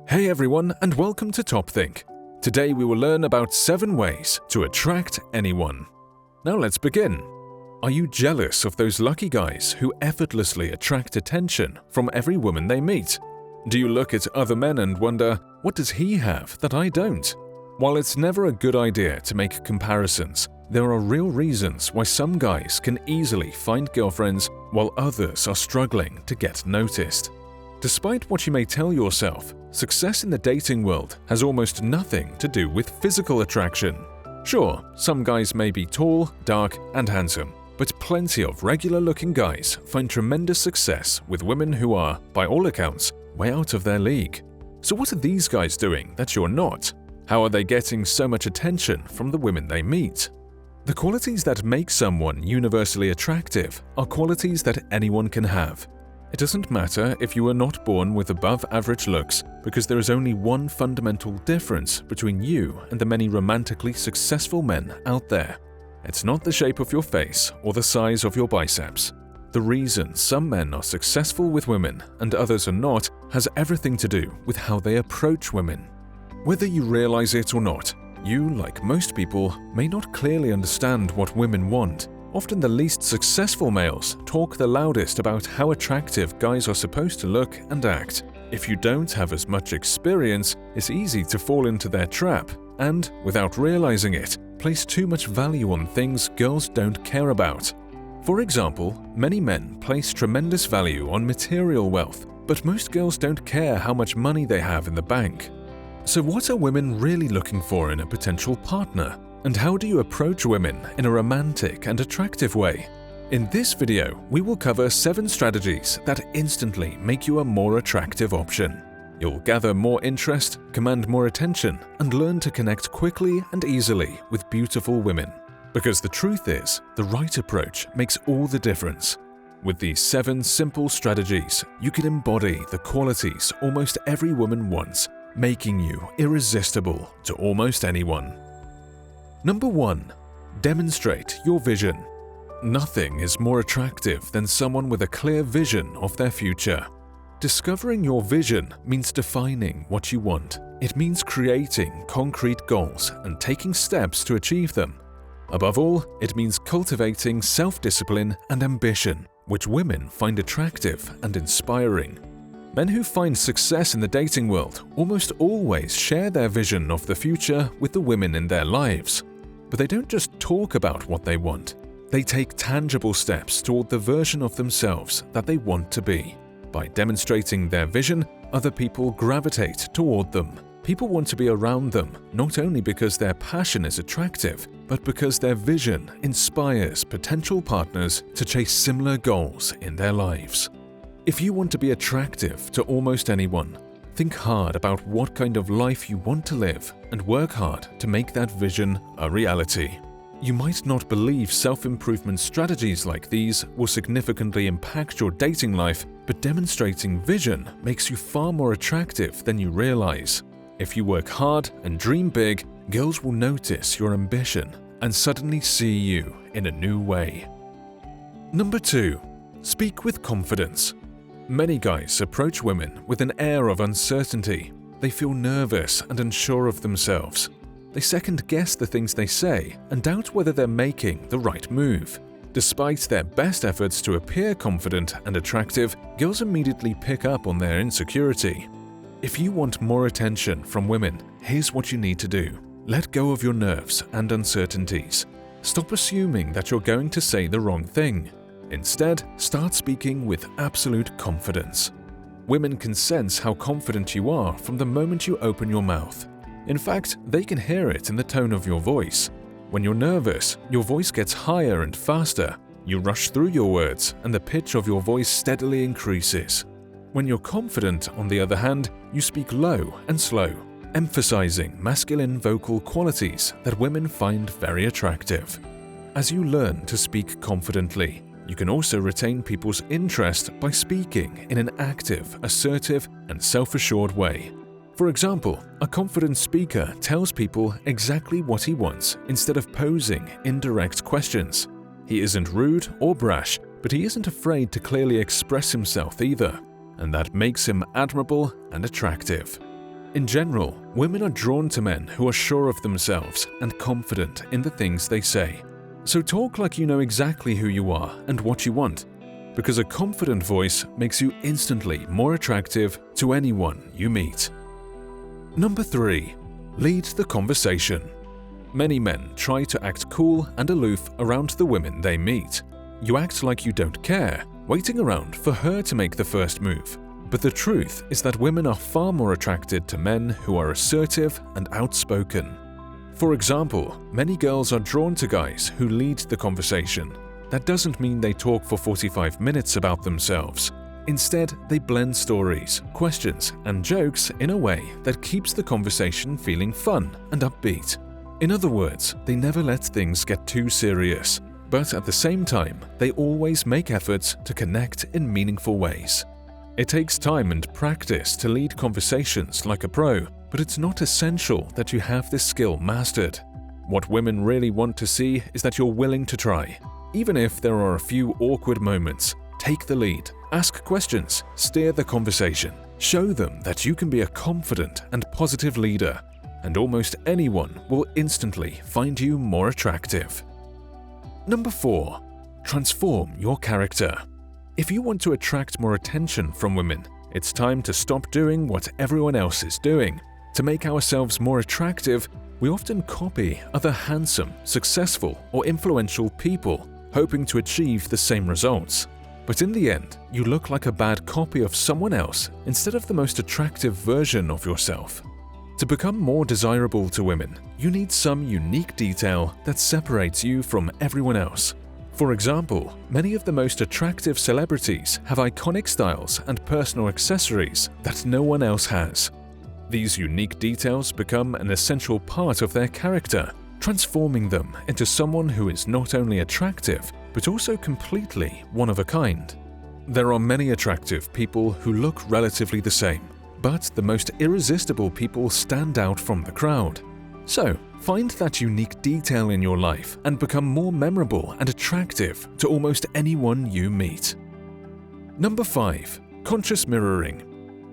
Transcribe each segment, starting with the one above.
Hey everyone, and welcome to TopThink. Today we will learn about 7 ways to attract anyone. Now let's begin. Are you jealous of those lucky guys who effortlessly attract attention from every woman they meet? Do you look at other men and wonder, what does he have that I don't? While it's never a good idea to make comparisons, there are real reasons why some guys can easily find girlfriends while others are struggling to get noticed. Despite what you may tell yourself, success in the dating world has almost nothing to do with physical attraction. Sure, some guys may be tall, dark, and handsome, but plenty of regular-looking guys find tremendous success with women who are, by all accounts, way out of their league. So what are these guys doing that you're not? How are they getting so much attention from the women they meet? The qualities that make someone universally attractive are qualities that anyone can have. It doesn't matter if you were not born with above-average looks, because there is only one fundamental difference between you and the many romantically successful men out there. It's not the shape of your face or the size of your biceps. The reason some men are successful with women and others are not has everything to do with how they approach women. Whether you realize it or not, you, like most people, may not clearly understand what women want. Often the least successful males talk the loudest about how attractive guys are supposed to look and act. If you don't have as much experience, it's easy to fall into their trap and, without realizing it, place too much value on things girls don't care about. For example, many men place tremendous value on material wealth, but most girls don't care how much money they have in the bank. So what are women really looking for in a potential partner? And how do you approach women in a romantic and attractive way? In this video, we will cover 7 strategies that instantly make you a more attractive option. You'll gather more interest, command more attention, and learn to connect quickly and easily with beautiful women. Because the truth is, the right approach makes all the difference. With these 7 simple strategies, you can embody the qualities almost every woman wants, making you irresistible to almost anyone. Number 1. Demonstrate your vision. Nothing is more attractive than someone with a clear vision of their future. Discovering your vision means defining what you want. It means creating concrete goals and taking steps to achieve them. Above all, it means cultivating self-discipline and ambition, which women find attractive and inspiring. Men who find success in the dating world almost always share their vision of the future with the women in their lives. But they don't just talk about what they want. They take tangible steps toward the version of themselves that they want to be. By demonstrating their vision, other people gravitate toward them. People want to be around them, not only because their passion is attractive, but because their vision inspires potential partners to chase similar goals in their lives. If you want to be attractive to almost anyone, think hard about what kind of life you want to live and work hard to make that vision a reality. You might not believe self-improvement strategies like these will significantly impact your dating life, but demonstrating vision makes you far more attractive than you realize. If you work hard and dream big, girls will notice your ambition and suddenly see you in a new way. Number 2. Speak with confidence. Many guys approach women with an air of uncertainty. They feel nervous and unsure of themselves. They second-guess the things they say and doubt whether they're making the right move. Despite their best efforts to appear confident and attractive, girls immediately pick up on their insecurity. If you want more attention from women, here's what you need to do. Let go of your nerves and uncertainties. Stop assuming that you're going to say the wrong thing. Instead, start speaking with absolute confidence. Women can sense how confident you are from the moment you open your mouth. In fact, they can hear it in the tone of your voice. When you're nervous, your voice gets higher and faster. You rush through your words, and the pitch of your voice steadily increases. When you're confident, on the other hand, you speak low and slow, emphasizing masculine vocal qualities that women find very attractive. As you learn to speak confidently, you can also retain people's interest by speaking in an active, assertive, and self-assured way. For example, a confident speaker tells people exactly what he wants instead of posing indirect questions. He isn't rude or brash, but he isn't afraid to clearly express himself either, and that makes him admirable and attractive. In general, women are drawn to men who are sure of themselves and confident in the things they say. So talk like you know exactly who you are and what you want, because a confident voice makes you instantly more attractive to anyone you meet. Number 3. Lead the conversation. Many men try to act cool and aloof around the women they meet. You act like you don't care, waiting around for her to make the first move. But the truth is that women are far more attracted to men who are assertive and outspoken. For example, many girls are drawn to guys who lead the conversation. That doesn't mean they talk for 45 minutes about themselves. Instead, they blend stories, questions, and jokes in a way that keeps the conversation feeling fun and upbeat. In other words, they never let things get too serious, but at the same time, they always make efforts to connect in meaningful ways. It takes time and practice to lead conversations like a pro, but it's not essential that you have this skill mastered. What women really want to see is that you're willing to try. Even if there are a few awkward moments, take the lead, ask questions, steer the conversation, show them that you can be a confident and positive leader, and almost anyone will instantly find you more attractive. Number 4. Transform your character. If you want to attract more attention from women, it's time to stop doing what everyone else is doing. To make ourselves more attractive, we often copy other handsome, successful, or influential people, hoping to achieve the same results. But in the end, you look like a bad copy of someone else instead of the most attractive version of yourself. To become more desirable to women, you need some unique detail that separates you from everyone else. For example, many of the most attractive celebrities have iconic styles and personal accessories that no one else has. These unique details become an essential part of their character, transforming them into someone who is not only attractive, but also completely one of a kind. There are many attractive people who look relatively the same, but the most irresistible people stand out from the crowd. So, find that unique detail in your life and become more memorable and attractive to almost anyone you meet. Number 5. Conscious mirroring.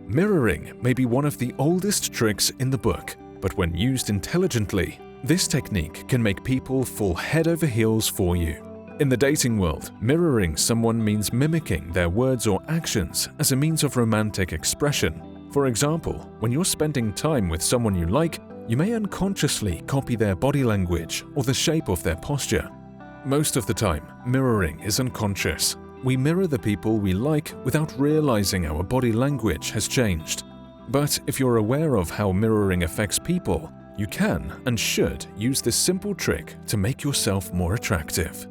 Mirroring may be one of the oldest tricks in the book, but when used intelligently, this technique can make people fall head over heels for you. In the dating world, mirroring someone means mimicking their words or actions as a means of romantic expression. For example, when you're spending time with someone you like, you may unconsciously copy their body language or the shape of their posture. Most of the time, mirroring is unconscious. We mirror the people we like without realizing our body language has changed. But if you're aware of how mirroring affects people, you can and should use this simple trick to make yourself more attractive.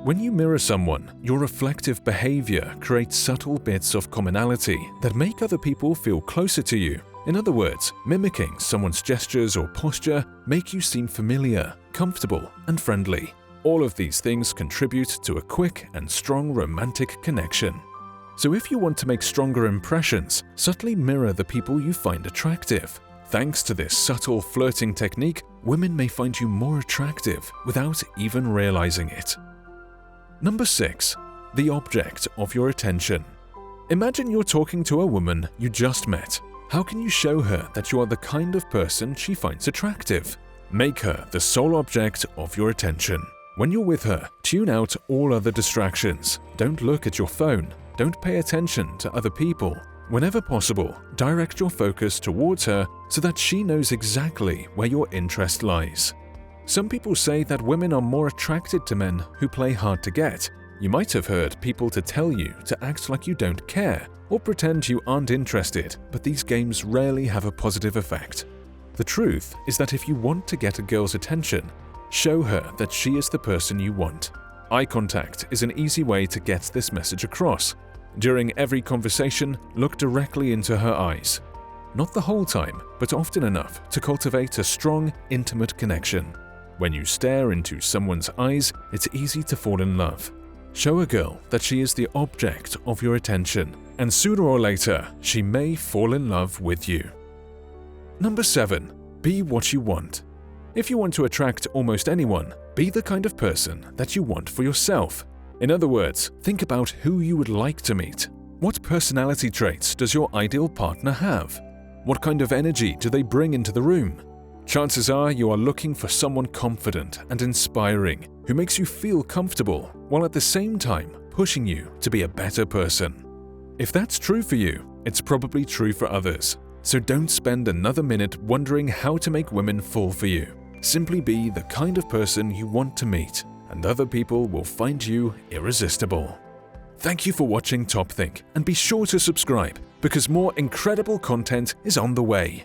When you mirror someone, your reflective behavior creates subtle bits of commonality that make other people feel closer to you. In other words, mimicking someone's gestures or posture make you seem familiar, comfortable, and friendly. All of these things contribute to a quick and strong romantic connection. So if you want to make stronger impressions, subtly mirror the people you find attractive. Thanks to this subtle flirting technique, women may find you more attractive without even realizing it. Number 6. The object of your attention. Imagine you're talking to a woman you just met. How can you show her that you are the kind of person she finds attractive? Make her the sole object of your attention. When you're with her, tune out all other distractions. Don't look at your phone. Don't pay attention to other people. Whenever possible, direct your focus towards her so that she knows exactly where your interest lies. Some people say that women are more attracted to men who play hard to get. You might have heard people to tell you to act like you don't care or pretend you aren't interested, but these games rarely have a positive effect. The truth is that if you want to get a girl's attention, show her that she is the person you want. Eye contact is an easy way to get this message across. During every conversation, look directly into her eyes. Not the whole time, but often enough to cultivate a strong, intimate connection. When you stare into someone's eyes, it's easy to fall in love. Show a girl that she is the object of your attention, and sooner or later, she may fall in love with you. Number 7. Be what you want. If you want to attract almost anyone, be the kind of person that you want for yourself. In other words, think about who you would like to meet. What personality traits does your ideal partner have? What kind of energy do they bring into the room? Chances are you are looking for someone confident and inspiring who makes you feel comfortable while at the same time pushing you to be a better person. If that's true for you, it's probably true for others. So don't spend another minute wondering how to make women fall for you. Simply be the kind of person you want to meet, and other people will find you irresistible. Thank you for watching TopThink, and be sure to subscribe because more incredible content is on the way.